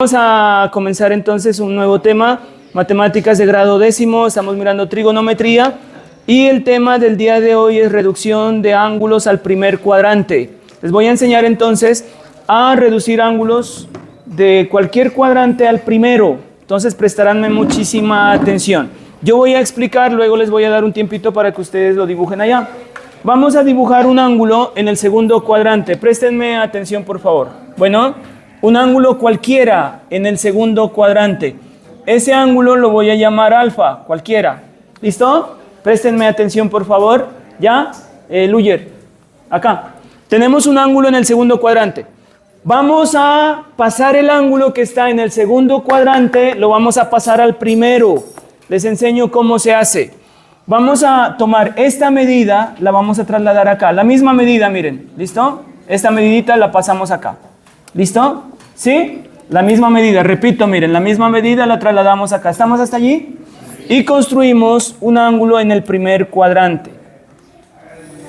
Vamos a comenzar entonces un nuevo tema, matemáticas de grado décimo, estamos mirando trigonometría y el tema del día de hoy es reducción de ángulos al primer cuadrante. Les voy a enseñar entonces a reducir ángulos de cualquier cuadrante al primero, entonces prestaránme muchísima atención. Yo voy a explicar, luego les voy a dar un tiempito para que ustedes lo dibujen allá. Vamos a dibujar un ángulo en el segundo cuadrante, préstenme atención por favor. Bueno, un ángulo cualquiera en el segundo cuadrante. Ese ángulo lo voy a llamar alfa, cualquiera. ¿Listo? Préstenme atención, por favor. ¿Ya? Luyer, acá. Tenemos un ángulo en el segundo cuadrante. Vamos a pasar el ángulo que está en el segundo cuadrante, lo vamos a pasar al primero. Les enseño cómo se hace. Vamos a tomar esta medida, la vamos a trasladar acá. La misma medida, miren. ¿Listo? Esta medidita la pasamos acá. ¿Listo? ¿Sí? La misma medida, repito, miren, la misma medida la trasladamos acá. ¿Estamos hasta allí? Y construimos un ángulo en el primer cuadrante.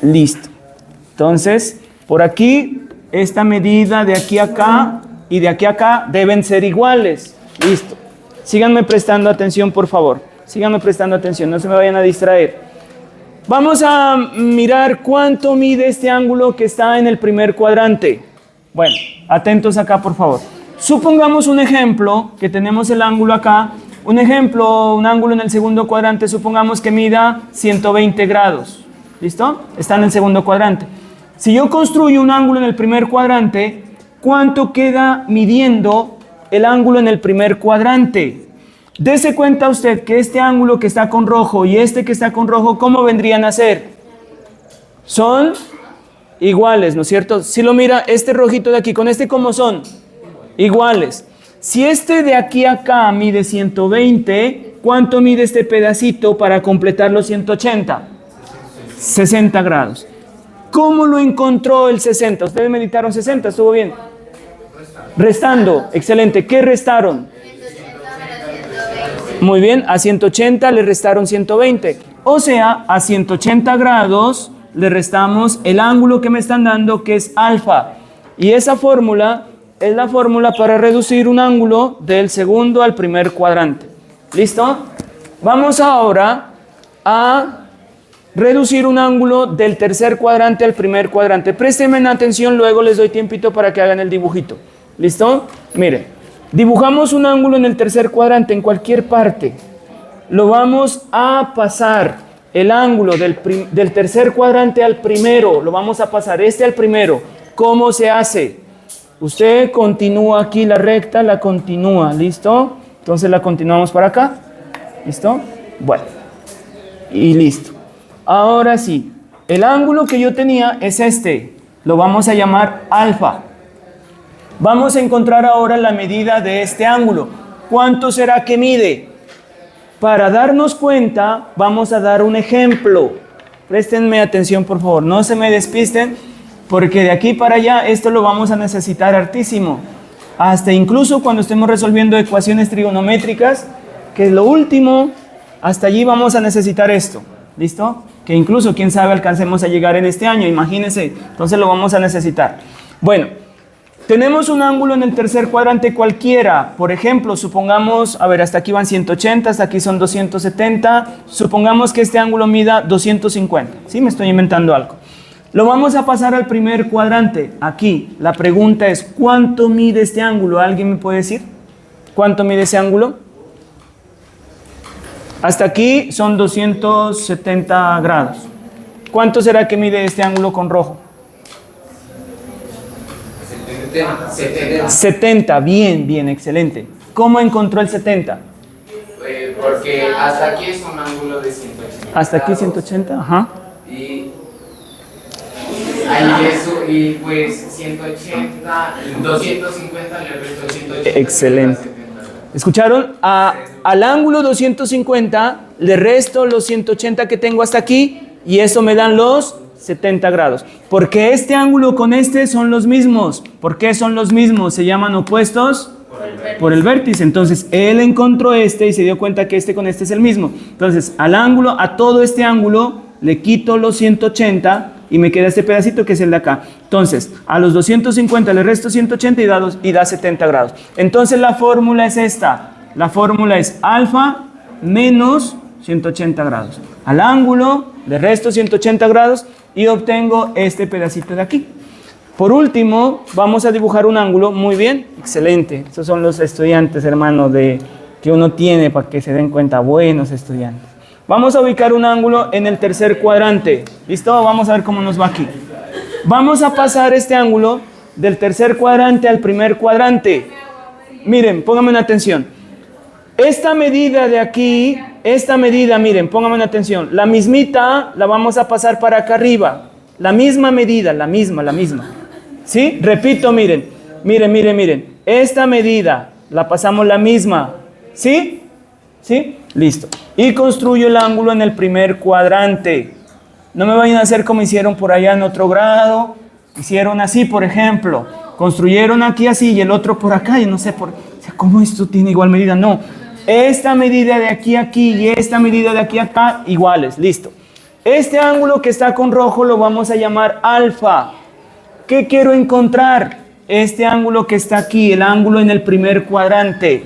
Listo. Entonces, por aquí, esta medida de aquí a acá y de aquí a acá deben ser iguales. Listo. Síganme prestando atención, por favor. Síganme prestando atención, no se me vayan a distraer. Vamos a mirar cuánto mide este ángulo que está en el primer cuadrante. Bueno, atentos acá, por favor. Supongamos un ejemplo, que tenemos el ángulo acá. Un ejemplo, un ángulo en el segundo cuadrante, supongamos que mida 120 grados. ¿Listo? Está en el segundo cuadrante. Si yo construyo un ángulo en el primer cuadrante, ¿cuánto queda midiendo el ángulo en el primer cuadrante? Dese cuenta usted que este ángulo que está con rojo y este que está con rojo, ¿cómo vendrían a ser? Son iguales, ¿no es cierto? Si lo mira, este rojito de aquí con este, ¿cómo son? Iguales. Si este de aquí a acá mide 120, ¿cuánto mide este pedacito para completar los 180? 60 grados. ¿Cómo lo encontró el 60? Ustedes meditaron 60, ¿estuvo bien? Restando, excelente. ¿Qué restaron? Muy bien, a 180 le restaron 120. O sea, a 180 grados le restamos el ángulo que me están dando, que es alfa. Y esa fórmula es la fórmula para reducir un ángulo del segundo al primer cuadrante. ¿Listo? Vamos ahora a reducir un ángulo del tercer cuadrante al primer cuadrante. Préstenme atención, luego les doy tiempito para que hagan el dibujito. ¿Listo? Miren, dibujamos un ángulo en el tercer cuadrante, en cualquier parte. Lo vamos a pasar. El ángulo del tercer cuadrante al primero, lo vamos a pasar este al primero. ¿Cómo se hace? Usted continúa aquí la recta, la continúa, ¿listo? Entonces la continuamos para acá, ¿listo? Bueno, y listo. Ahora sí, el ángulo que yo tenía es este, lo vamos a llamar alfa. Vamos a encontrar ahora la medida de este ángulo. ¿Cuánto será que mide? Para darnos cuenta, vamos a dar un ejemplo. Préstenme atención, por favor. No se me despisten, porque de aquí para allá esto lo vamos a necesitar hartísimo. Hasta incluso cuando estemos resolviendo ecuaciones trigonométricas, que es lo último, hasta allí vamos a necesitar esto. ¿Listo? Que incluso, quién sabe, alcancemos a llegar en este año. Imagínense. Entonces lo vamos a necesitar. Bueno. Tenemos un ángulo en el tercer cuadrante cualquiera. Por ejemplo, supongamos, a ver, hasta aquí van 180, hasta aquí son 270. Supongamos que este ángulo mida 250. ¿Sí? Me estoy inventando algo. Lo vamos a pasar al primer cuadrante. Aquí, la pregunta es, ¿cuánto mide este ángulo? ¿Alguien me puede decir? ¿Cuánto mide ese ángulo? Hasta aquí son 270 grados. ¿Cuánto será que mide este ángulo con rojo? 70, bien, excelente. ¿Cómo encontró el 70? Porque hasta aquí es un ángulo de 180. Hasta aquí 180, ajá. Y ahí eso, y pues 180, 250 le resto 180. Excelente. ¿Escucharon? Al ángulo 250 le resto los 180 que tengo hasta aquí y eso me dan los 70 grados. Porque este ángulo con este son los mismos. ¿Por qué son los mismos? Se llaman opuestos por el vértice. Entonces, él encontró este y se dio cuenta que este con este es el mismo. Entonces, al ángulo, a todo este ángulo, le quito los 180 y me queda este pedacito que es el de acá. Entonces, a los 250 le resto 180 y da 70 grados. Entonces la fórmula es esta. La fórmula es alfa menos 180 grados. Al ángulo le resto 180 grados y obtengo este pedacito de aquí. Por último, vamos a dibujar un ángulo. Muy bien, excelente. Esos son los estudiantes, hermano, que uno tiene para que se den cuenta. Buenos estudiantes. Vamos a ubicar un ángulo en el tercer cuadrante. ¿Listo? Vamos a ver cómo nos va aquí. Vamos a pasar este ángulo del tercer cuadrante al primer cuadrante. Miren, pónganme atención. Esta medida de aquí, esta medida, miren, pónganme atención. La mismita la vamos a pasar para acá arriba. La misma medida, la misma. ¿Sí? Repito, miren. Esta medida la pasamos la misma. ¿Sí? ¿Sí? Listo. Y construyo el ángulo en el primer cuadrante. No me vayan a hacer como hicieron por allá en otro grado. Hicieron así, por ejemplo. Construyeron aquí así y el otro por acá. Y no sé cómo esto tiene igual medida. No. Esta medida de aquí a aquí y esta medida de aquí a acá iguales. Listo. Este ángulo que está con rojo lo vamos a llamar alfa. ¿Qué quiero encontrar? Este ángulo que está aquí, el ángulo en el primer cuadrante.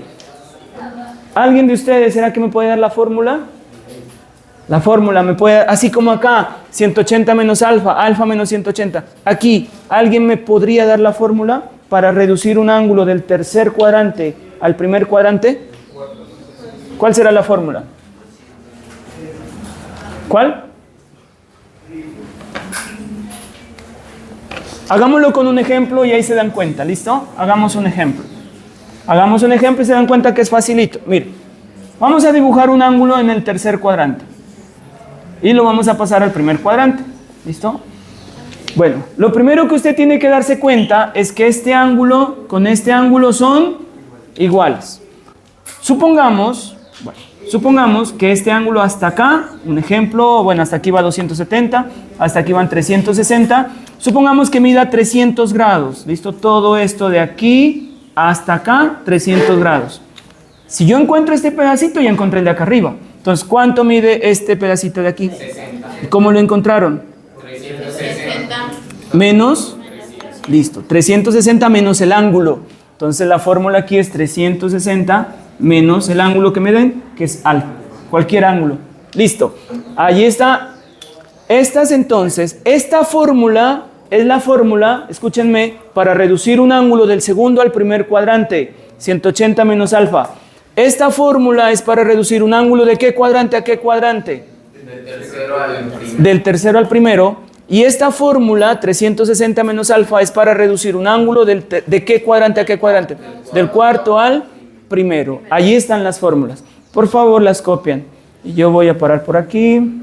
¿Alguien de ustedes será que me puede dar la fórmula? La fórmula me puede, así como acá, 180 menos alfa, alfa menos 180. Aquí, ¿alguien me podría dar la fórmula para reducir un ángulo del tercer cuadrante al primer cuadrante? ¿Cuál será la fórmula? ¿Cuál? Hagámoslo con un ejemplo y ahí se dan cuenta, ¿listo? Hagamos un ejemplo. Hagamos un ejemplo y se dan cuenta que es facilito. Mire, vamos a dibujar un ángulo en el tercer cuadrante. Y lo vamos a pasar al primer cuadrante, ¿listo? Bueno, lo primero que usted tiene que darse cuenta es que este ángulo con este ángulo son iguales. Supongamos que este ángulo hasta acá, un ejemplo, bueno, hasta aquí va 270, hasta aquí van 360. Supongamos que mida 300 grados, ¿listo? Todo esto de aquí hasta acá, 300 grados. Si yo encuentro este pedacito, ya encontré el de acá arriba. Entonces, ¿cuánto mide este pedacito de aquí? 60. ¿Y cómo lo encontraron? 360. Menos, listo, 360 menos el ángulo. Entonces, la fórmula aquí es 360 menos el ángulo que me den, que es alfa. Cualquier ángulo. Listo. Ahí está. Esta fórmula es la fórmula, escúchenme, para reducir un ángulo del segundo al primer cuadrante, 180 menos alfa. Esta fórmula es para reducir un ángulo de qué cuadrante a qué cuadrante. Del tercero al primero. Y esta fórmula, 360 menos alfa, es para reducir un ángulo de qué cuadrante a qué cuadrante. Del cuarto al primero. Allí están las fórmulas. Por favor, las copian. Y yo voy a parar por aquí.